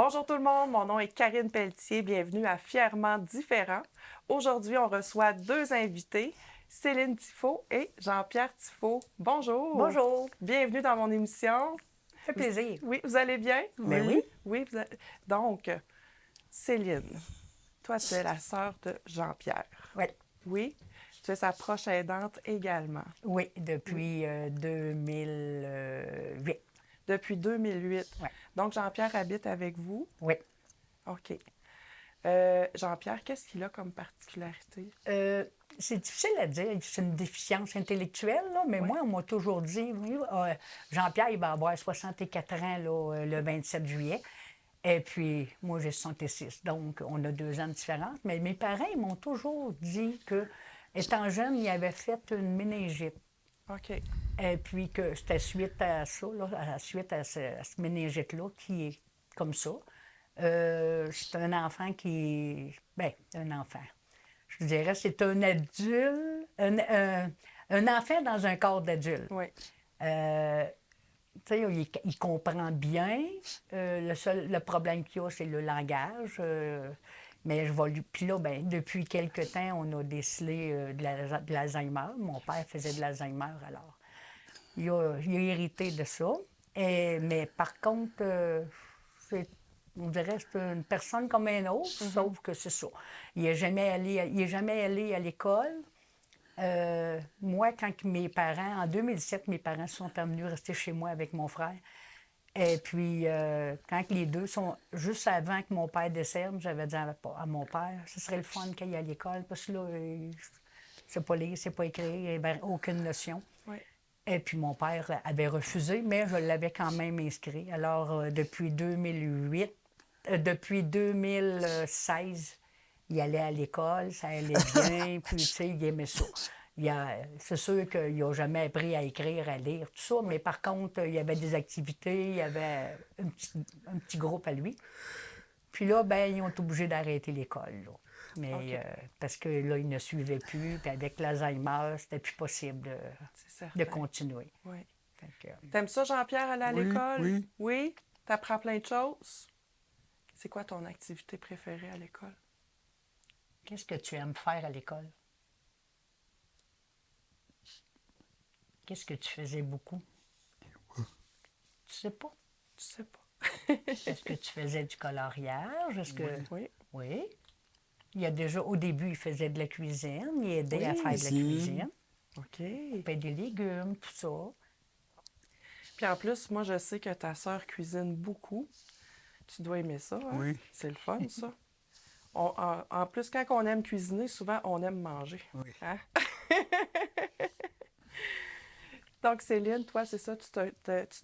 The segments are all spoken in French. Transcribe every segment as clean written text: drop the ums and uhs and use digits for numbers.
Bonjour tout le monde, mon nom est Karine Pelletier, bienvenue à Fièrement différent. Aujourd'hui, on reçoit deux invités, Céline Tifo et Jean-Pierre Tifo. Bonjour! Bonjour, Bienvenue dans mon émission. ça fait plaisir. Oui, vous allez bien? Ben oui. Oui, donc, Céline, toi, tu es la sœur de Jean-Pierre. Oui, Oui, tu es sa proche aidante également. oui, depuis 2008. Depuis 2008. Ouais. Donc, Jean-Pierre habite avec vous. Oui. OK. Jean-Pierre, qu'est-ce qu'il a comme particularité? C'est difficile à dire, c'est une déficience intellectuelle, là, mais Oui. moi, on m'a toujours dit, oui, Jean-Pierre, il va avoir 64 ans là, le 27 juillet. Et puis, moi, j'ai 66, donc on a 2 ans de différence. Mais mes parents, ils m'ont toujours dit que, étant jeune, il avait fait une méningite. OK. Et puis que c'était suite à ça, là, suite à ce méningite-là, qui est comme ça. C'est un enfant qui... Bien, un enfant. Je dirais, c'est un adulte, un enfant dans un corps d'adulte. Oui. Tu sais, il comprend bien. Le problème qu'il a, c'est le langage. Mais je vais lui... Puis là, ben, depuis quelque temps, on a décelé de l'Alzheimer. Mon père faisait de l'Alzheimer, alors. Il a hérité de ça. Mais par contre, on dirait que c'est une personne comme un autre, sauf que c'est ça. Il n'est jamais allé à l'école. Moi, quand mes parents, en 2007, mes parents sont venus rester chez moi avec mon frère. Et puis, quand les deux sont, juste avant que mon père décède, j'avais dit à mon père, ce serait le fun qu'il aille à l'école, parce que là, c'est pas lire, c'est pas écrire, il n'avait aucune notion. Oui. Et puis mon père avait refusé, mais je l'avais quand même inscrit. Alors, depuis 2016, il allait à l'école, ça allait bien, puis tu sais, il aimait ça. C'est sûr qu'il n'a jamais appris à écrire, à lire, tout ça, mais par contre, il y avait des activités, il y avait un petit groupe à lui. Puis là, ben, ils ont été obligés d'arrêter l'école, là. Mais OK. parce que là, il ne suivait plus, puis avec l'Alzheimer, c'était plus possible C'est de certain. continuer. Oui. Fait que, T'aimes ça, Jean-Pierre, aller à Oui, l'école? oui. Oui? T'apprends plein de choses? C'est quoi ton activité préférée à l'école? qu'est-ce que tu aimes faire à l'école? Qu'est-ce que tu faisais beaucoup? Tu sais pas. Tu sais pas. Est-ce que tu faisais du coloriage? Est-ce que... Oui. Oui. Il y a déjà, au début, il faisait de la cuisine. Il aidait à Oui, faire de la cuisine. OK. Couper des légumes, tout ça. Puis en plus, moi, je sais que ta sœur cuisine beaucoup. Tu dois aimer ça, hein? Oui. C'est le fun, ça. En plus, quand on aime cuisiner, souvent, on aime manger. Oui. Hein? Donc, Céline, toi, c'est ça, tu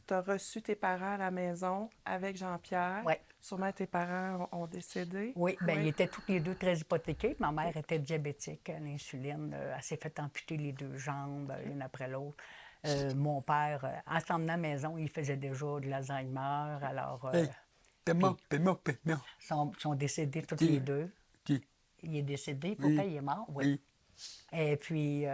t'as reçu tes parents à la maison avec Jean-Pierre. Oui. Sûrement, tes parents ont décédé. Oui, bien, ils étaient tous les deux très hypothéqués. Ma mère était diabétique à l'insuline. Elle s'est fait amputer les 2 jambes, une après l'autre. Mon père, en s'emmenant à la maison, il faisait déjà de l'Alzheimer. Alors, Hey, paiement. sont décédés tous Qui? les deux. Qui? Il est décédé, Oui. papa, il est mort, oui. Oui. Et puis,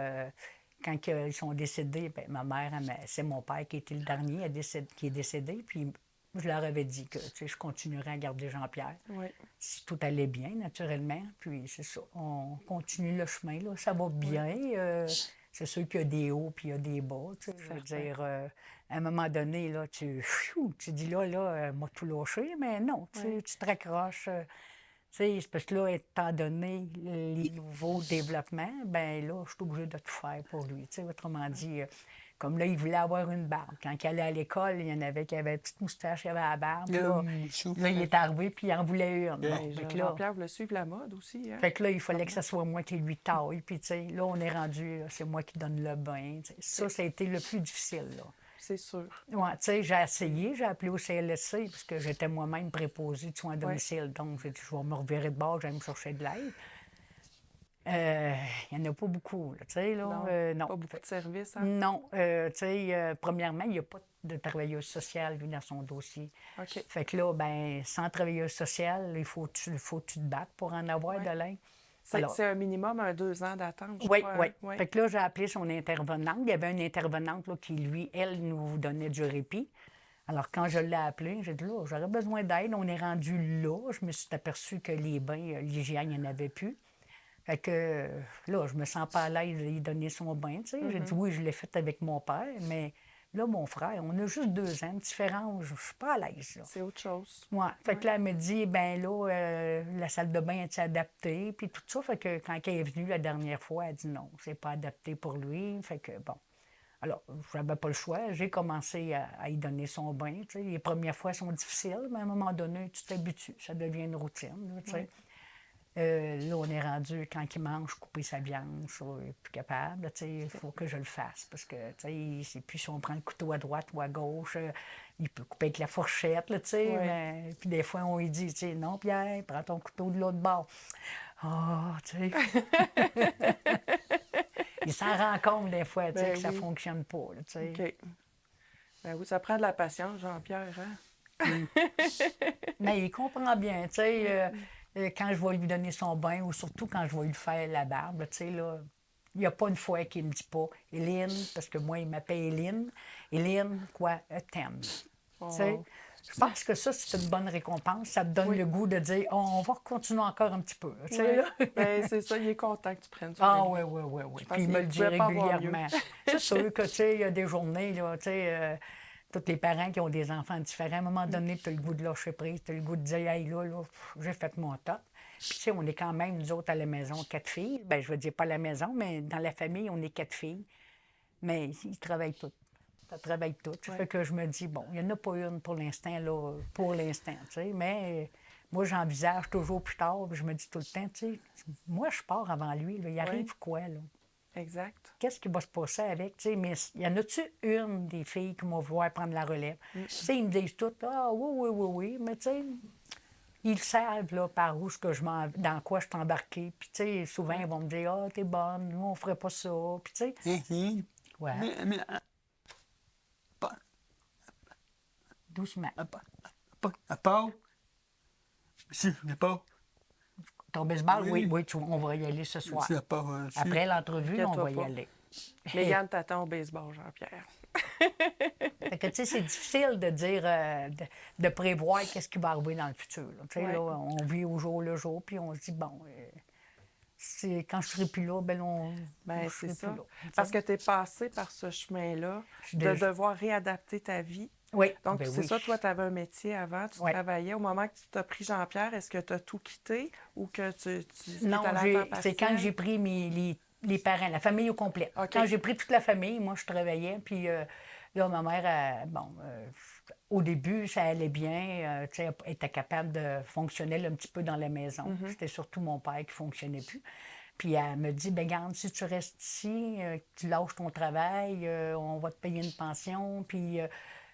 quand ils sont décédés, ben, ma mère, c'est mon père qui était le dernier qui est décédé. Puis, je leur avais dit que tu sais, je continuerais à garder Jean-Pierre. Oui. Si tout allait bien, naturellement. Puis, c'est ça. On continue le chemin, là. Ça va bien. C'est sûr qu'il y a des hauts puis il y a des bas. Tu sais, je veux Certain. dire, à un moment donné, là, tu dis là, m'a tout lâché, mais non, Oui. tu te raccroches. Tu sais, c'est parce que là, étant donné les nouveaux développements, ben là, je suis obligée de tout faire pour lui. Tu sais, autrement dit, comme là, il voulait avoir une barbe. Quand il allait à l'école, il y en avait qui avaient une petite moustache, qui avait la barbe. Là, il est arrivé, puis il en voulait une. Bon, Hey, fait que là, Jean-Pierre voulait suivre la mode aussi, hein? fait que là, il fallait que ce soit moi qui lui taille. Puis, tu sais, là, on est rendu, c'est moi qui donne le bain. Tu sais. Ça a été le plus difficile, là. C'est sûr. Ouais, tu sais, j'ai essayé, j'ai appelé au CLSC parce que j'étais moi-même préposée de soins à domicile. Donc, j'ai dit, je vais me revirer de bord, j'allais me chercher de l'aide. Il n'y en a pas beaucoup, là, tu sais, là. Non, Non. pas beaucoup de services, hein? Non, tu sais, premièrement, il n'y a pas de travailleuse sociale, lui, dans son dossier. OK. Fait que là, ben sans travailleuse sociale, il faut que tu te battes pour en avoir Ouais. de l'aide. C'est un minimum, 2 ans d'attente, je Oui, crois. oui. Hein? Oui. Fait que là, j'ai appelé son intervenante. Il y avait une intervenante là, qui, lui, elle, nous donnait du répit. Alors, quand je l'ai appelé, j'ai dit, là, j'aurais besoin d'aide. On est rendu là. Je me suis aperçu que les bains, l'hygiène, il n'y en avait plus. Fait que là, je me sens pas à l'aise de lui donner son bain, tu sais. J'ai dit, oui, je l'ai fait avec mon père, mais là, mon frère, on a juste 2 ans de différence. Je suis pas à l'aise, là. C'est autre chose. Ouais. Fait Ouais. que là, elle me dit, ben là, la salle de bain est adaptée? Puis tout ça. Fait que quand elle est venue la dernière fois, elle dit non, c'est pas adapté pour lui. Fait que bon. Alors, je n'avais pas le choix. J'ai commencé à y donner son bain. Tu sais. Les premières fois sont difficiles, mais à un moment donné, tu t'habitues. Ça devient une routine. Là, tu sais. Ouais. Là, on est rendu, quand il mange, couper sa viande, ça, il n'est plus capable. Là, tu sais, il faut que je le fasse parce que, tu sais, il sait plus si on prend le couteau à droite ou à gauche. Il peut couper avec la fourchette, là, tu sais. Ouais. Mais puis des fois, on lui dit, tu sais, non, Pierre, prends ton couteau de l'autre bord. Ah, tu sais. Il s'en rend compte des fois, tu sais, Ben que ça ne oui. fonctionne pas, là, tu sais. OK. Ben oui, ça prend de la patience, Jean-Pierre, hein? Mais il comprend bien, tu sais, quand je vais lui donner son bain ou surtout quand je vais lui faire la barbe, tu sais, là, il n'y a pas une fois qu'il ne me dit pas Éline, parce que moi, il m'appelle Éline. Éline, quoi, t'aime. Tu sais, Oh. je pense que ça, c'est une bonne récompense. Ça te donne Oui. le goût de dire, oh, on va continuer encore un petit peu, tu sais, Ouais. là. Ben, c'est ça, il est content que tu prennes soin Ah de oui, lui. oui, oui, oui. Je pense Puis il qu'il me ne le dit pouvait pas avoir mieux. régulièrement. C'est sûr que, tu sais, il y a des journées, là, tu sais, tous les parents qui ont des enfants différents, à un moment donné, tu as le goût de lâcher prise, tu as le goût de dire, hey, là, j'ai fait mon top. Puis, tu sais, on est quand même, nous autres, à la maison, 4 filles. Bien, je veux dire pas à la maison, mais dans la famille, on est 4 filles. Mais ils travaillent toutes. Ça travaille toutes. Ça Ouais. fait que je me dis, bon, il n'y en a pas une pour l'instant, là, pour l'instant, tu sais. Mais moi, j'envisage toujours plus tard, puis je me dis tout le temps, tu sais, moi, je pars avant lui, là, il arrive quoi, là? Exact. Qu'est-ce qui va se passer avec? Tu sais, mais y en a-tu une des filles qui vont vouloir prendre la relève? Tu sais, ils me disent toutes, ah oui, oui, oui, oui, mais tu sais, ils savent là, par où dans quoi je suis embarquée. Puis tu sais, souvent, ils vont me dire, ah, t'es bonne, nous, on ferait pas ça. Puis tu sais, ouais, Mais pas, doucement. à part, si, à part, Ton baseball, oui, oui, oui, on va y aller ce soir. si, à part, si, Après l'entrevue, là, on Inquiète-toi va y pas. aller. Mégane t'attend au baseball, Jean-Pierre. Fait que, tu sais, c'est difficile de dire, de prévoir qu'est-ce qui va arriver dans le futur. Là. Tu sais, Ouais. là, on vit au jour le jour, puis on se dit, bon, quand je ne serai plus là, ben on Ben, je c'est serai ça. plus là. Tu sais. Parce que tu es passé par ce chemin-là, suis de déjà- devoir réadapter ta vie. Oui, Donc, ben c'est oui. ça, toi, tu avais un métier avant, tu Ouais. travaillais. Au moment que tu t'as pris Jean-Pierre, est-ce que tu as tout quitté ou que tu Non, es allé à temps c'est quand partiel? j'ai pris les parents, la famille au complet. OK. Quand j'ai pris toute la famille, moi, je travaillais, puis là, ma mère, au début, ça allait bien. Tu sais, elle était capable de fonctionner là, un petit peu dans la maison. C'était surtout mon père qui ne fonctionnait plus. Puis elle me dit, ben garde, si tu restes ici, que tu lâches ton travail, on va te payer une pension, puis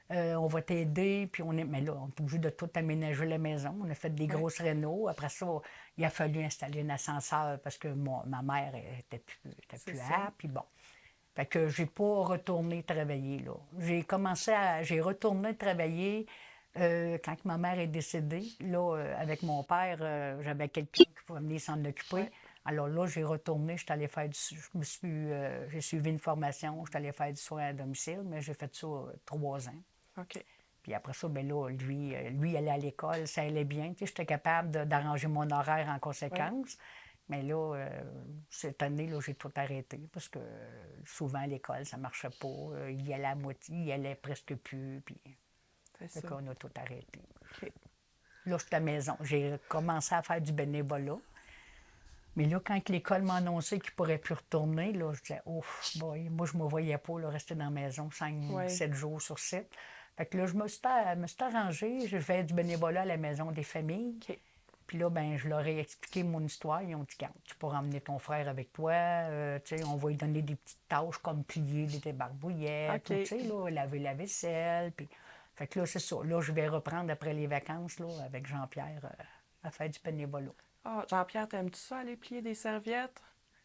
on va t'aider. Puis mais là, on est obligé de tout aménager la maison. On a fait des grosses rénaux. Après ça, il a fallu installer un ascenseur parce que ma mère était plus C'est ça. apte. Puis bon. Fait que j'ai pas retourné travailler, là. J'ai retourné travailler quand ma mère est décédée. Là, avec mon père, j'avais quelqu'un qui pouvait venir s'en occuper. Ouais. Alors là, j'ai retourné, j'étais allée faire j'ai suivi une formation, j'étais allée faire du soin à domicile, mais j'ai fait ça 3 ans. OK. Puis après ça, ben là, lui, il allait à l'école, ça allait bien. Tu sais, j'étais capable d'arranger mon horaire en conséquence. Mais là, cette année, là, j'ai tout arrêté parce que souvent à l'école, ça ne marchait pas. Il y allait à moitié, il y allait presque plus. Puis C'est fait ça. qu'on a tout arrêté. OK. Là, je suis à la maison. J'ai commencé à faire du bénévolat. Mais là, quand l'école m'a annoncé qu'il ne pourrait plus retourner, là, je disais, ouf, boy, moi, je ne me voyais pas là, rester dans la maison 5-7 jours sur 7. Fait que là, je me suis arrangée. Je fais du bénévolat à la maison des familles. OK. Puis là, ben, je leur ai expliqué mon histoire. Ils ont dit, garde, tu pourras emmener ton frère avec toi. Tu sais, on va lui donner des petites tâches comme plier des débarbouillettes, OK. ou, tu sais, là, laver la vaisselle. Puis... Fait que là, c'est ça. Là, je vais reprendre après les vacances là, avec Jean-Pierre à faire du bénévolat. Ah, Jean-Pierre, t'aimes-tu ça, aller plier des serviettes?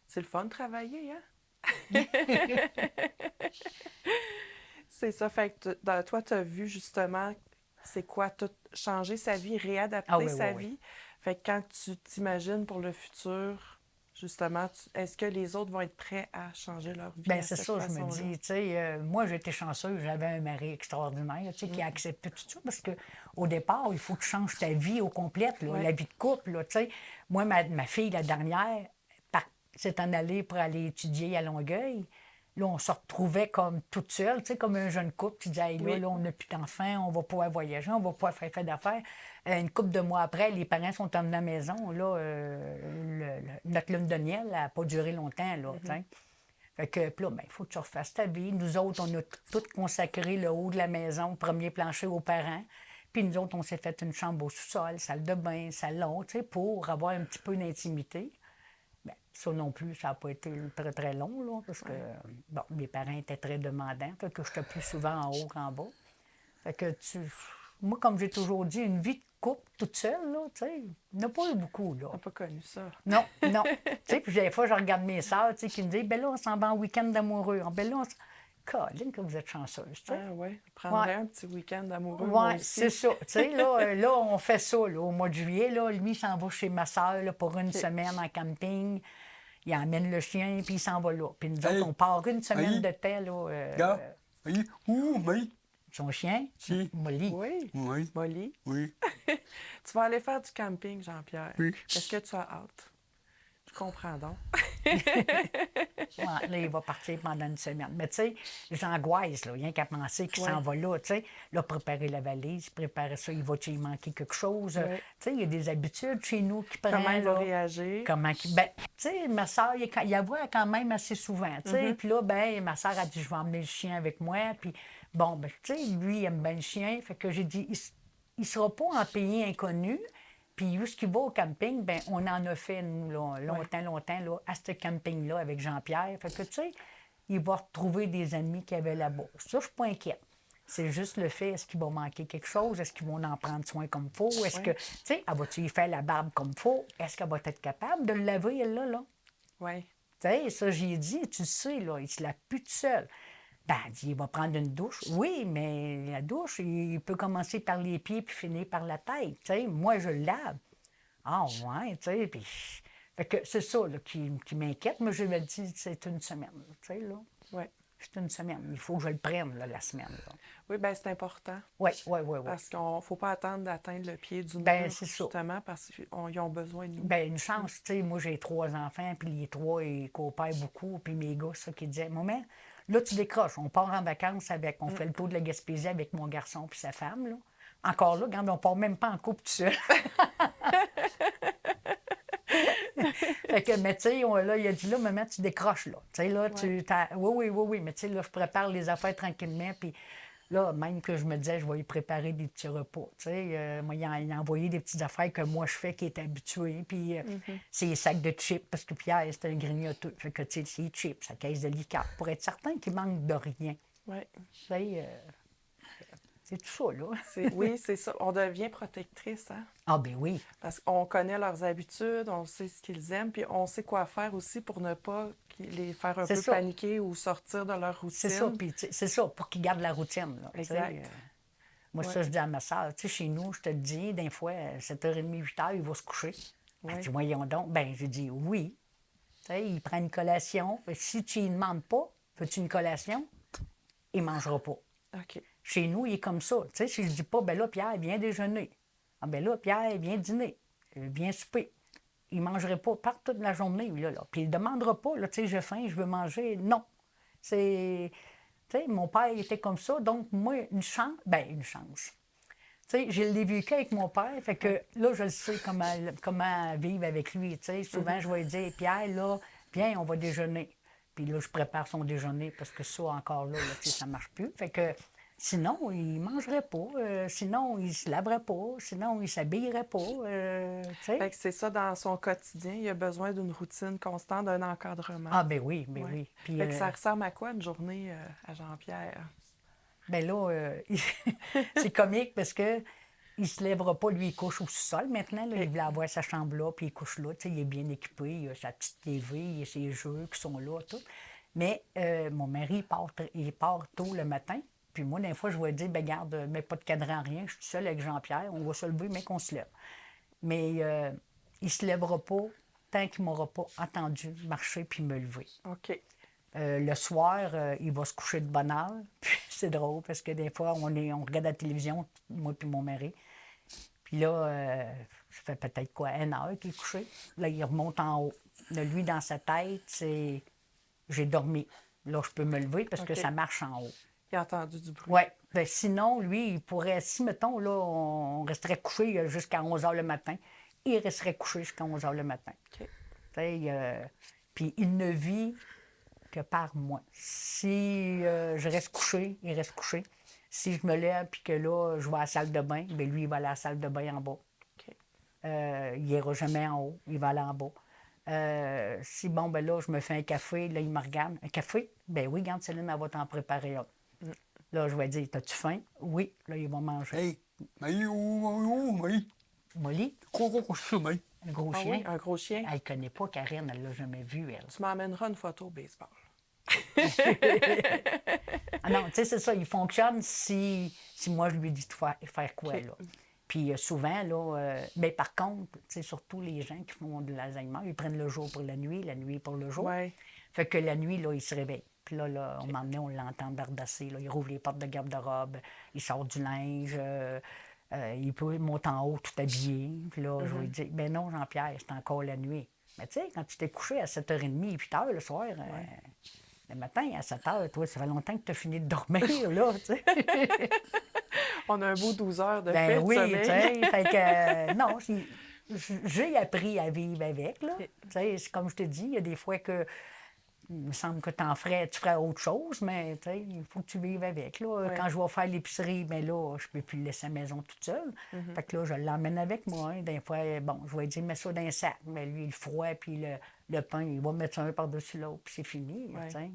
C'est le fun de travailler, hein? C'est ça. Fait que toi, tu as vu justement c'est quoi tout changer sa vie, réadapter Ah oui, sa oui, oui. vie. Fait que quand tu t'imagines pour le futur, justement, est-ce que les autres vont être prêts à changer leur vie Bien, à c'est cette ça, je me façon-là? dis, tu sais, moi, j'étais chanceuse, j'avais un mari extraordinaire, tu sais, qui a accepté tout ça, parce que au départ, il faut que tu changes ta vie au complet, là, Ouais. la vie de couple, là, tu sais. Moi, ma fille, la dernière, s'est en allée pour aller étudier à Longueuil. Là, on se retrouvait comme toute seule, tu sais, comme un jeune couple. Tu disais, hey, là, Oui. là, on n'a plus d'enfants, on va pouvoir voyager, on va pouvoir faire d'affaires. Une couple de mois après, les parents sont emmenés à la maison. Là, notre lune de miel n'a pas duré longtemps, là, tu sais. Fait que, puis là, ben, il faut que tu refasses ta vie. Nous autres, on a tout consacré le haut de la maison, premier plancher aux parents. Puis nous autres, on s'est fait une chambre au sous-sol, salle de bain, salon, tu sais, pour avoir un petit peu d'intimité. Ben, ça non plus, ça n'a pas été très, très long, là, parce que, bon, mes parents étaient très demandants, fait que j'étais plus souvent en haut qu'en bas. Fait que moi, comme j'ai toujours dit, une vie de couple toute seule, là, tu sais, il n'y en a pas eu beaucoup, là. On n'a pas connu ça. Non, non. Tu sais, puis des fois, je regarde mes sœurs, tu sais, qui me disent, ben là, on s'en va en week-end d'amoureux. Ben là, Colin, que vous êtes chanceuse, tu sais. Ah oui, je prendrais un petit week-end d'amoureux, Oui, moi aussi. c'est ça. Tu sais, là, on fait ça, là, au mois de juillet, là. Lui, il s'en va chez ma sœur, là, pour une semaine en camping. Il emmène le chien, puis il s'en va là. Puis nous autres, Hey. on part une semaine Hey. de temps, là. Gars, oui, oui, Son chien, Si. Molly. Oui, oui, Molly. oui, Tu vas aller faire du camping, Jean-Pierre. oui. Est-ce que tu as hâte? Je comprends donc. Ouais, là, il va partir pendant une semaine. Mais tu sais, j'angoisse, là, rien qu'à penser qu'il Ouais. s'en va là, tu sais. Là, préparer la valise, préparer ça, il va-tu y manquer quelque chose? Ouais. Tu sais, il y a des habitudes chez nous qui prennent, Comment il va là. réagir? Comment qu'il... Ben, tu sais, ma soeur, il la voit quand même assez souvent, tu sais. Puis là, ben, ma soeur a dit, je vais emmener le chien avec moi. Puis bon, ben, tu sais, lui, il aime bien le chien. Fait que j'ai dit, il sera pas en pays inconnu. Puis où ce qu'il va au camping, ben on en a fait, nous, là, longtemps, là, à ce camping-là avec Jean-Pierre. Fait que, tu sais, il va retrouver des amis qu'il avait là-bas. Ça, je suis pas inquiète. C'est juste le fait, est-ce qu'il va manquer quelque chose? Est-ce qu'ils vont en prendre soin comme il faut? Est-ce que, tu sais, elle va-tu y faire la barbe comme il faut? Est-ce qu'elle va être capable de le laver, elle, là? Oui. Tu sais, ça, j'ai dit, tu sais, là, il se lave plus tout seul. Ben, elle dit, il va prendre une douche. Oui, mais la douche, il peut commencer par les pieds puis finir par la tête. Tu sais, moi, je le lave. Ah, ouais, tu sais, puis... Fait que c'est ça, là, qui m'inquiète. Mais je me dis, c'est une semaine, tu sais, là. Oui. C'est une semaine. Il faut que je le prenne, là, la semaine, là. Oui, bien, c'est important. Oui, oui, oui, oui. Parce qu'il ne faut pas attendre d'atteindre le pied du Ben, mur, c'est ça. justement, parce qu'ils ont besoin de nous. Bien, une chance, tu sais, moi, j'ai 3 enfants, puis les 3, ils coopèrent beaucoup, puis mes gars, ça, qui disaient, maman, là, tu décroches, on part en vacances avec, on fait le tour de la Gaspésie avec mon garçon puis sa femme, là. Encore là, regarde, on part même pas en couple tout seul. Fait que, mais tu sais, là, il a dit, là, maman, tu décroches, là. Tu sais, là, oui, mais tu sais, là, je prépare les affaires tranquillement, puis là, même que je me disais, je vais lui préparer des petits repas, tu sais. Moi, il a envoyé des petites affaires que moi, je fais, qui est habitué, puis c'est les sacs de chips, parce que Pierre, c'est un grignoteux. Fait que, tu sais, c'est les chips, sa caisse de liqueur, pour être certain qu'il manque de rien. Oui. Tu sais, c'est tout ça, là. Oui, c'est ça. On devient protectrice, hein? Ah, ben oui. Parce qu'on connaît leurs habitudes, on sait ce qu'ils aiment, puis on sait quoi faire aussi pour ne pas les faire un C'est peu ça. paniquer ou sortir de leur routine. C'est ça, puis c'est ça, pour qu'ils gardent la routine, là. Tu sais, Exact. moi, Ouais. ça, je dis à ma soeur, tu sais, chez nous, je te le dis, des fois, 7h30, 8h, il va se coucher. Elle Ouais. dit, voyons donc. Ben, j'ai dit, oui. Tu sais, il prend une collation. Si tu ne demandes pas, veux-tu une collation? Il ne mangera pas. OK. Chez nous, il est comme ça. Tu sais, si je dis pas, ben là, Pierre, viens déjeuner. Ah, ben là, Pierre, viens dîner. Viens souper. Il ne mangerait pas par toute la journée, lui, là. Puis il ne demandera pas, là, tu sais, j'ai faim, je veux manger. Non. C'est... Tu sais, mon père était comme ça, donc moi, une chance. Tu sais, je l'ai vécu avec mon père, fait que là, je le sais comment vivre avec lui, tu sais. Souvent, je vais lui dire, Pierre, là, viens, on va déjeuner. Puis là, je prépare son déjeuner parce que ça, encore là, tu sais, ça ne marche plus. Fait que sinon, il ne mangerait pas, sinon, il ne se laverait pas, sinon, il ne s'habillerait pas, tu sais. Fait que c'est ça dans son quotidien. Il a besoin d'une routine constante, d'un encadrement. Ah, ben oui, Ouais. oui. Puis, Fait que ça ressemble à quoi une journée à Jean-Pierre? ben là, c'est comique parce que il se lèvera pas, lui, il couche au sous-sol maintenant. Là, il voulait avoir sa chambre là, puis il couche là. Tu sais, il est bien équipé, il a sa petite TV, il a ses jeux qui sont là, tout. Mais mon mari, il part tôt le matin. Puis moi, des fois, je vais dire, ben garde, mets pas de cadran, rien. Je suis seule avec Jean-Pierre. On va se lever, mais qu'on se lève. Mais il se lèvera pas tant qu'il ne m'aura pas entendu marcher puis me lever. OK. Le soir, il va se coucher de bonne heure. Puis c'est drôle parce que des fois, on regarde la télévision, moi puis mon mari. Puis là, ça fait peut-être quoi, 1 heure qu'il est couché. Là, il remonte en haut. Là, lui, dans sa tête, c'est j'ai dormi. Là, je peux me lever parce que OK. ça marche en haut. Il a entendu du bruit. Oui. Ben, sinon, lui, il pourrait, si, mettons, là, on resterait couché jusqu'à 11 h le matin, il resterait couché jusqu'à 11 h le matin. OK. Tu sais, puis il ne vit que par moi. Si je reste couché, il reste couché. Si je me lève puis que là, je vais à la salle de bain, bien lui, il va aller à la salle de bain en bas. OK. Il n'ira jamais en haut, il va aller en bas. Si, bon, ben là, je me fais un café, là, il me regarde. Un café? Ben oui, regarde, Céline, elle va t'en préparer un. Là, je vais dire, t'as-tu faim? Oui. Là, il va manger. Hey, mais mais Molly, gros ça, mais. un gros Ah chien. oui, un gros chien. Elle ne connaît pas Karen, elle ne l'a jamais vu, elle. Tu m'emmèneras une photo au baseball. Ah non, tu sais, c'est ça, il fonctionne si moi je lui dis de faire quoi, OK. là. Puis souvent, là, mais par contre, tu sais, surtout les gens qui font de l'Alzheimer, ils prennent le jour pour la nuit pour le jour. Oui. Fait que la nuit, là, il se réveille. Puis là, un moment donné, on l'entend bardasser, là. Il rouvre les portes de garde-robe, il sort du linge, il peut monter en haut tout habillé. Puis là, je lui dis, ben non, Jean-Pierre, c'est encore la nuit. Mais tu sais, quand tu t'es couché à 7h30, 8h le soir, le matin, à 7h, toi, ça fait longtemps que tu as fini de dormir, là, tu sais. On a un beau 12 heures de Ben fait de oui, sommeil. tu sais, fait que, non, j'ai appris à vivre avec, là. OK. Tu sais, c'est comme je te dis, il y a des fois que, il me semble que tu ferais autre chose, mais, tu sais, il faut que tu vives avec, là. Ouais. Quand je vais faire l'épicerie, bien là, je peux plus le laisser à la maison toute seule. Fait que là, je l'emmène avec moi, hein. Des fois, bon, je vais dire, mets ça dans un sac, mais lui, le froid, puis le pain, il va mettre ça un par-dessus l'autre, puis c'est fini, Ouais. tu sais.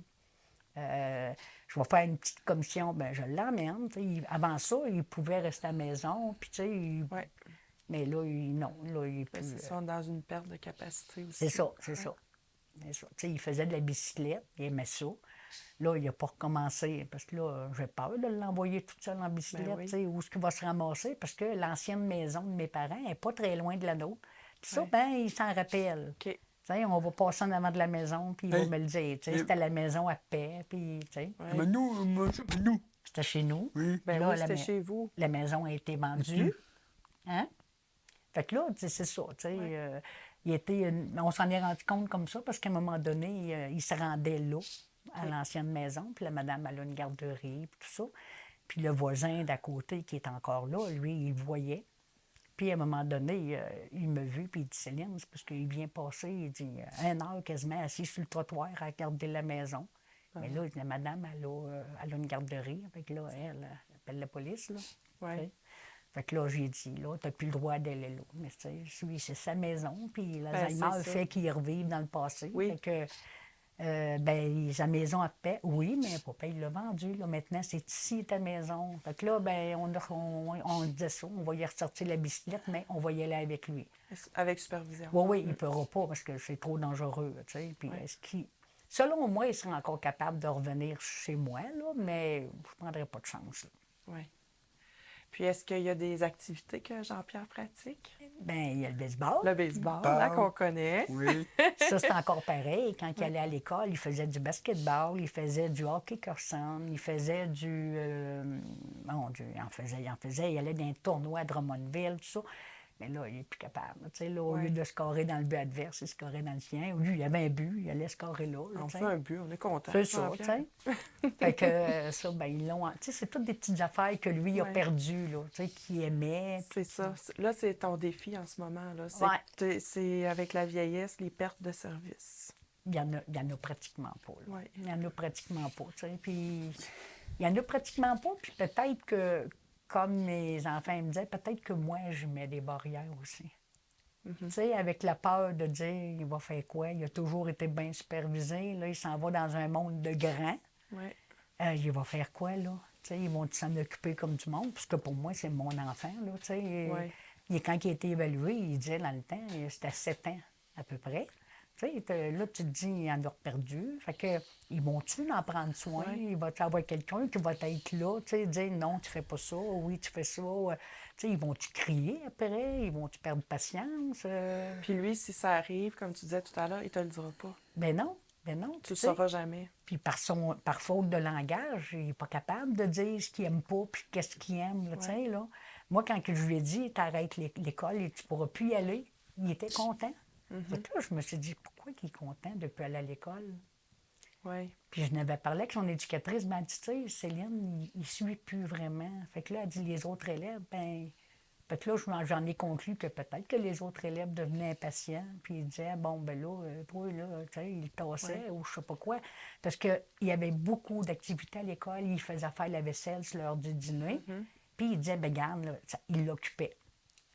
Je vais faire une petite commission, ben je l'emmène. Tu sais. Avant ça, il pouvait rester à la maison, puis tu sais, Ouais. mais là, non, là, il est Mais plus... c'est ça, on est dans une perte de capacité aussi. C'est ça, c'est ça. C'est ça. Tu sais, il faisait de la bicyclette, il aimait ça. Là, il n'a pas recommencé, parce que là, j'ai peur de l'envoyer toute seule en bicyclette, oui. tu sais, où est-ce qu'il va se ramasser, parce que l'ancienne maison de mes parents n'est pas très loin de la nôtre. Puis ça, Ouais. ben, il s'en rappelle. OK. Tu sais, on va passer en avant de la maison, puis il va Hey. me le dire. Tu sais, c'était la maison à paix, puis, tu sais, Ouais. Mais nous, c'était chez nous. oui. Ben Là, oui, c'était la chez vous. La maison a été vendue. Hein? Fait que là, tu sais, c'est ça. Tu sais, on s'en est rendu compte comme ça parce qu'à un moment donné, il se rendait là, à l'ancienne maison. Puis la madame, elle a une garderie, puis tout ça. Puis le voisin d'à côté qui est encore là, lui, il le voyait. Puis à un moment donné, il m'a vu, puis il dit, Céline, c'est parce qu'il vient passer, il dit, 1 heure quasiment assis sur le trottoir à regarder la maison. Mais là, la madame, elle a une garderie. Fait que là, elle appelle la police, là. Oui. Tu sais. Fait que là, j'ai dit, là, t'as plus le droit d'aller là. Mais tu sais, lui, c'est sa maison, puis l'Alzheimer c'est ça. fait qu'il revive dans le passé. Oui. Fait que, ben, sa maison a paix, oui, mais papa, il l'a vendue. Là. Maintenant, c'est ici ta maison. Fait que là, ben, on disait ça, on va y ressortir la bicyclette, mais on va y aller avec lui. Avec supervision. Oui, oui, il ne pourra pas parce que c'est trop dangereux, tu sais. Puis est-ce qu'il... Selon moi, il serait encore capable de revenir chez moi, là, mais je ne prendrais pas de chance, là. Oui. Puis, est-ce qu'il y a des activités que Jean-Pierre pratique? Ben, il y a le baseball. Le baseball, là, qu'on connaît. Oui. Ça, c'est encore pareil. Quand il allait à l'école, il faisait du basketball, il faisait du hockey Corson, il faisait du... mon Dieu, il en faisait. Il allait dans un tournoi à Drummondville, tout ça. Mais là, il n'est plus capable. Tu sais, là, au lieu de scorer dans le but adverse, il scorait dans le sien. Lui, il avait un but, il allait scorer là. On tu sais. fait un but, on est content. C'est ça, tu Jean-Pierre. sais. Fait que ça, ben, ils l'ont... Tu sais, c'est toutes des petites affaires que lui a Ouais. perdues, là, tu sais, qu'il aimait. C'est ça. Là, c'est ton défi en ce moment. Là. C'est avec la vieillesse, les pertes de service. Il y en a pratiquement pas, là. Ouais. Il y en a pratiquement pas, tu sais. Puis, il y en a pratiquement pas, puis peut-être que, comme mes enfants me disaient, peut-être que moi, je mets des barrières aussi. Tu sais, avec la peur de dire, il va faire quoi? Il a toujours été bien supervisé. Là, il s'en va dans un monde de grands. Oui. Il va faire quoi, là? Tu sais, ils vont s'en occuper comme du monde, parce que pour moi, c'est mon enfant, là, tu sais. Ouais. Quand il a été évalué, il disait dans le temps, c'était 7 ans, à peu près. Tu sais, là, tu te dis, il en a perdu. Fait que, ils vont-tu en prendre soin? Ouais. Il va-tu avoir quelqu'un qui va être là, tu sais, dire non, tu fais pas ça, oui, tu fais ça. Tu sais, ils vont-tu crier après? Ils vont-tu perdre patience? Puis lui, si ça arrive, comme tu disais tout à l'heure, il te le dira pas. Ben non, ben non, Tu le sais. sauras jamais. Puis par faute de langage, il n'est pas capable de dire ce qu'il aime pas puis qu'est-ce qu'il aime, là, tu sais, là. Moi, quand je lui ai dit, t'arrêtes l'école et tu pourras plus y aller, il était content. Fait que là, je me suis dit, pourquoi il est content de ne plus aller à l'école? Oui. Puis je n'avais parlé avec son éducatrice, ben, elle dit, tu sais, Céline, il ne suit plus vraiment. Fait que là, elle dit, les autres élèves, ben. Fait que là, j'en ai conclu que peut-être que les autres élèves devenaient impatients, puis ils disaient, bon, ben là, toi, là, tu sais, il tassait ou je sais pas quoi. Parce qu'il y avait beaucoup d'activités à l'école, ils faisaient faire la vaisselle sur l'heure du dîner, puis ils disaient, ben, garde, là, ils l'occupaient.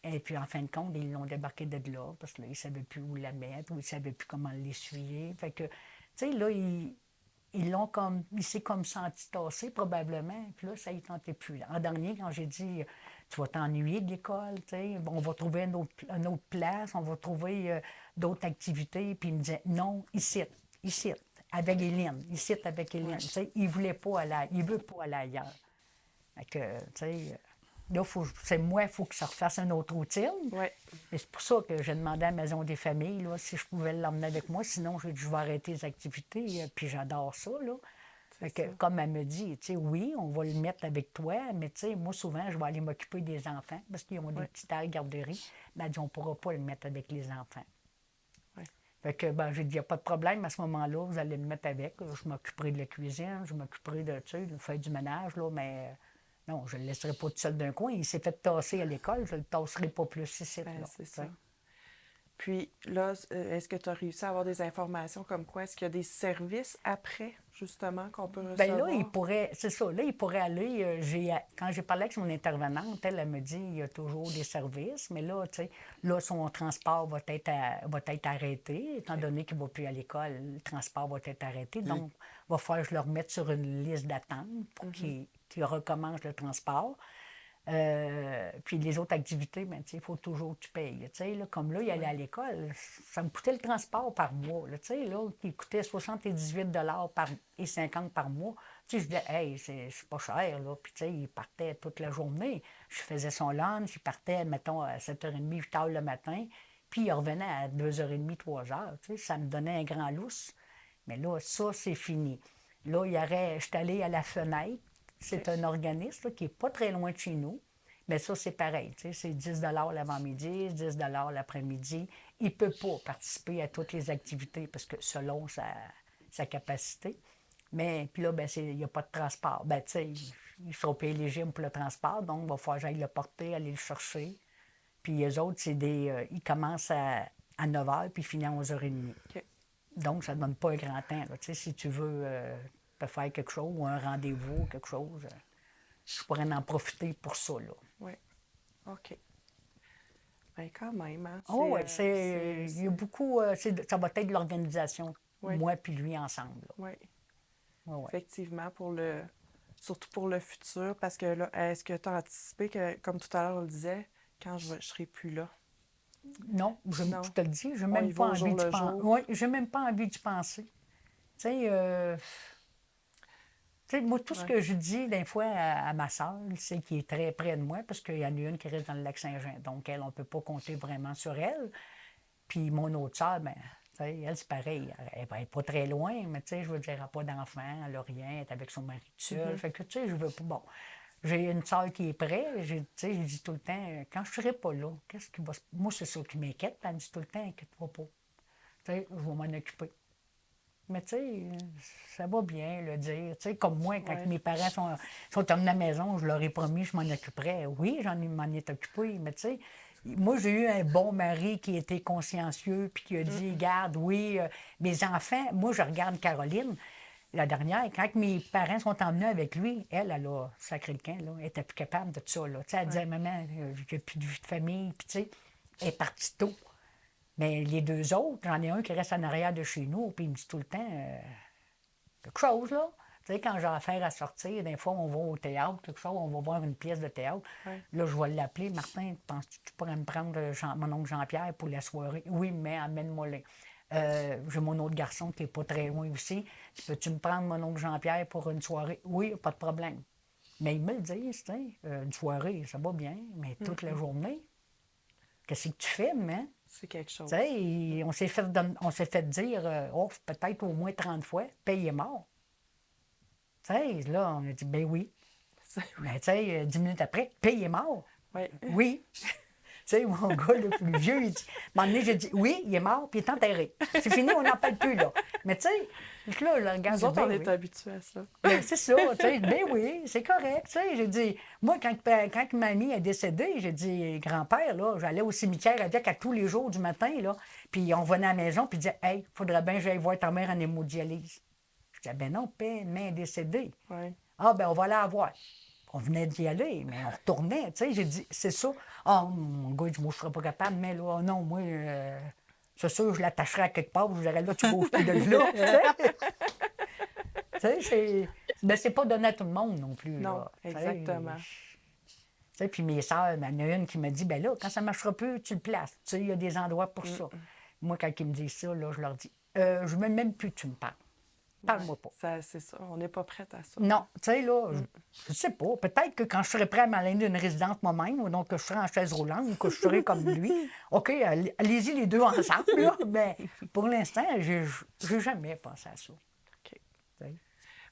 Et puis, en fin de compte, ils l'ont débarqué de là, parce que là, ils ne savaient plus où la mettre, ou ils ne savaient plus comment l'essuyer. Fait que, tu sais, là, il s'est comme senti tassé, probablement, puis là, ça ne tentait plus. En dernier, quand j'ai dit, tu vas t'ennuyer de l'école, tu sais, on va trouver une autre place, on va trouver d'autres activités, puis il me disait, non, ici, avec Éline, ici, avec Éline. Tu sais, il ne veut pas aller ailleurs. Fait que, tu sais, là, c'est moi, il faut que ça refasse une autre routine. Oui. Et c'est pour ça que j'ai demandé à la Maison des familles là, si je pouvais l'emmener avec moi. Sinon, j'ai dit, je vais arrêter les activités. Puis j'adore ça. Là. Fait que, comme elle me dit, tu sais, oui, on va le mettre avec toi, mais tu sais, moi, souvent, je vais aller m'occuper des enfants parce qu'ils ont des petites aires garderies. Mais elle dit, on ne pourra pas le mettre avec les enfants. Ouais. Fait que, ben, j'ai dit, il n'y a pas de problème. À ce moment-là, vous allez me mettre avec. Je m'occuperai de la cuisine, je m'occuperai de, tu sais, de faire du ménage, là, mais non, je ne le laisserai pas tout seul d'un coin. Il s'est fait tasser à l'école, je ne le tasserai pas plus ici. Ben, Là, c'est tu sais. ça. Puis là, est-ce que tu as réussi à avoir des informations comme quoi? Est-ce qu'il y a des services après, justement, qu'on peut Bien recevoir? là, il pourrait, c'est ça, là, il pourrait aller. Quand j'ai parlé avec son intervenante, elle me dit qu'il y a toujours des services, mais là, tu sais, là, son transport va être arrêté, étant donné qu'il ne va plus à l'école, le transport va être arrêté. Donc, il va falloir que je le remette sur une liste d'attente pour qu'il recommence le transport. Puis les autres activités, ben, il faut toujours que tu payes. Là, comme là, il allait à l'école, ça me coûtait le transport par mois. Là, là, qui coûtait 78 et 50 par mois. Je disais, hey, c'est pas cher. Là. Puis il partait toute la journée. Je faisais son lunch, il partait, mettons, à 7h30, 8h le matin. Puis il revenait à 2h30, 3h. Ça me donnait un grand lousse. Mais là, ça, c'est fini. Là, je suis allée à la Fenêtre. C'est un organisme là, qui n'est pas très loin de chez nous. Mais ça, c'est pareil. C'est 10 l'avant-midi, 10 l'après-midi. Il ne peut pas participer à toutes les activités parce que selon sa capacité. Mais puis là, ben, il n'y a pas de transport. Ben, ils ne seront pas éligibles pour le transport, donc il va falloir que j'aille le porter, aller le chercher. Puis les autres, ils commencent à 9h puis ils finissent à 11h30. OK. Donc, ça ne donne pas un grand temps. Là. Si tu veux faire quelque chose ou un rendez-vous ou quelque chose, je pourrais en profiter pour ça. Là. Oui. OK. Bien, quand même, hein? Oh, oui, il y a beaucoup. Ça va être de l'organisation, Oui. moi puis lui ensemble. Oui. Ouais, ouais. Effectivement, surtout pour le futur, parce que là, est-ce que tu as anticipé que, comme tout à l'heure on le disait, quand je serai plus là? Non, je te le dis, je n'ai On y même va pas au jour envie d'y le penser. jour. Oui, j'ai même pas envie d'y penser. Moi, tout ce que je dis des fois à ma soeur, c'est qui est très près de moi, parce qu'il y en a une qui reste dans le Lac-Saint-Jean. Donc, elle, on ne peut pas compter vraiment sur elle. Puis mon autre soeur, ben, elle, c'est pareil. Elle n'est pas très loin, mais je veux dire, elle n'a pas d'enfant, elle n'a rien, elle est avec son mari tout seul. Fait que, je veux pas. Bon, j'ai une soeur qui est prête. Je dis tout le temps, quand je ne serai pas là, qu'est-ce qui va se. Moi, c'est ça qui m'inquiète. Elle me dit tout le temps, inquiète-toi pas. Je vais m'en occuper. Mais ça va bien le dire. Comme moi, quand mes parents sont emmenés à la maison, je leur ai promis que je m'en occuperais. Oui, m'en ai occupé, mais moi, j'ai eu un bon mari qui était consciencieux puis qui a dit, regarde, oui, mes enfants, moi, je regarde Caroline, la dernière, quand mes parents sont emmenés avec lui, elle a sacré le camp, là, elle n'était plus capable de ça. Là. Elle disait, maman, j'ai plus de vie de famille, puis elle est partie tôt. Mais les deux autres, j'en ai un qui reste en arrière de chez nous, puis il me dit tout le temps quelque chose, là. Quand j'ai affaire à sortir, des fois, on va au théâtre, quelque chose, on va voir une pièce de théâtre. Ouais. Là, je vais l'appeler. Martin, penses-tu que tu pourrais me prendre mon oncle Jean-Pierre pour la soirée? Oui, mais amène-moi là. J'ai mon autre garçon qui n'est pas très loin aussi. Peux-tu me prendre mon oncle Jean-Pierre pour une soirée? Oui, pas de problème. Mais ils me le disent, tu sais, une soirée, ça va bien, mais toute la journée, qu'est-ce que tu filmes, hein? C'est quelque chose. Tu sais, on s'est fait dire, oh, peut-être au moins 30 fois, paye est mort. Tu sais, là, on a dit, ben oui. Mais tu sais, 10 minutes après, paye est mort. Oui. Oui. Tu sais, mon gars le plus vieux, il dit, à un moment donné, j'ai dit, oui, il est mort, puis il est enterré. C'est fini, on n'en parle plus, là. Mais tu sais, là, le regarde. Nous autres, ben on est oui. habitués à ça. Ben, c'est ça, tu sais, ben oui, c'est correct, tu sais, j'ai dit, moi, quand mamie est décédée, j'ai dit, grand-père, là, j'allais au cimetière avec à tous les jours du matin, là, puis on venait à la maison, puis il disait, hey, faudrait bien que j'aille voir ta mère en hémodialyse. Je disais, ben non, père, maman est décédée. Oui. Ah, ben on va la voir. On venait d'y aller, mais on retournait, tu sais, j'ai dit, c'est ça. Ah, mon gars, il dit, moi, je ne serais pas capable, mais là, oh, non, moi, c'est sûr, je l'attacherais à quelque part, je dirais, là, tu bouges plus de là, tu sais. Tu sais, c'est pas donné à tout le monde non plus. Non, là. exactement. Tu sais, puis mes sœurs, il y en a une qui me dit, ben là, quand ça ne marchera plus, tu le places. Tu sais, il y a des endroits pour ça. Moi, quand ils me disent ça, là, je leur dis, je ne veux même plus que tu me parles. Parle-moi pas. C'est ça, on n'est pas prête à ça. Non, tu sais, là, je sais pas. Peut-être que quand je serai prêt à m'aller d'une résidence moi-même, ou donc que je serai en chaise roulante, ou que je serai comme lui, OK, allez-y les deux ensemble, là. Mais pour l'instant, j'ai jamais pensé à ça. OK. sais.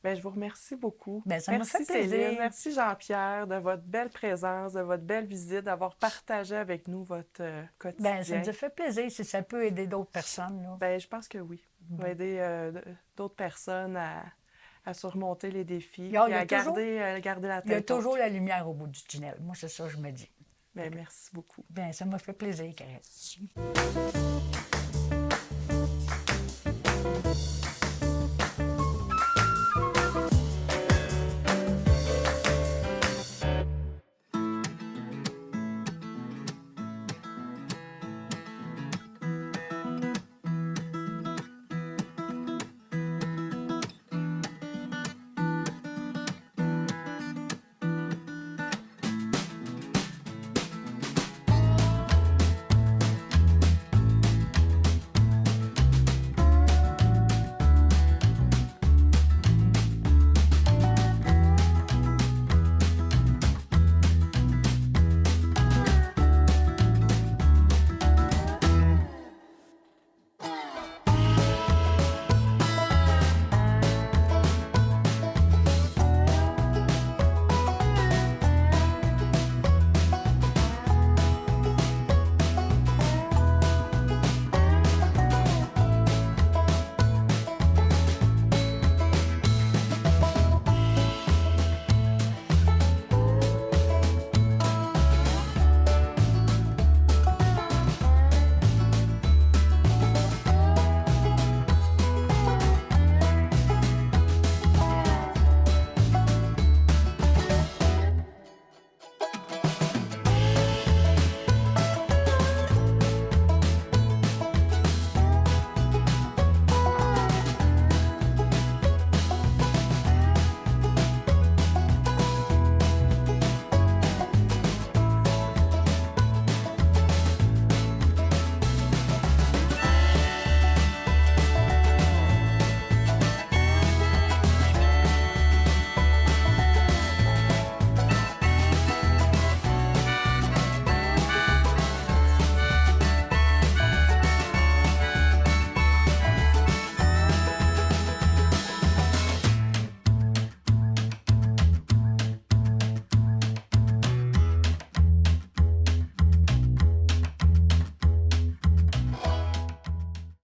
Bien, je vous remercie beaucoup. Bien, ça m'a Merci fait plaisir. Céline, merci Jean-Pierre de votre belle présence, de votre belle visite, d'avoir partagé avec nous votre quotidien. Bien, ça nous a fait plaisir si ça peut aider d'autres personnes. Là. Bien, je pense que oui. Ça va aider d'autres personnes à surmonter les défis Il y a et à toujours- garder la tête Il y a haute. toujours la lumière au bout du tunnel. Moi, c'est ça que je me dis. Bien, merci beaucoup. Bien, ça m'a fait plaisir, Karine.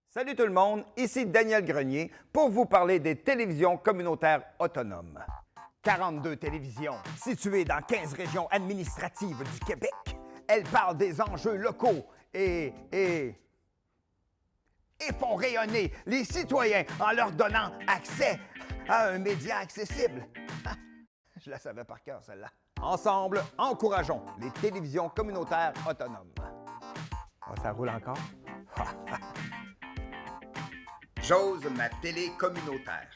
Salut tout le monde, ici Daniel Grenier pour vous parler des télévisions communautaires autonomes. 42 télévisions situées dans 15 régions administratives du Québec. Elles parlent des enjeux locaux et font rayonner les citoyens en leur donnant accès à un média accessible. Je la savais par cœur, celle-là. Ensemble, encourageons les télévisions communautaires autonomes. Ah, ça roule encore? J'ose ma télé communautaire.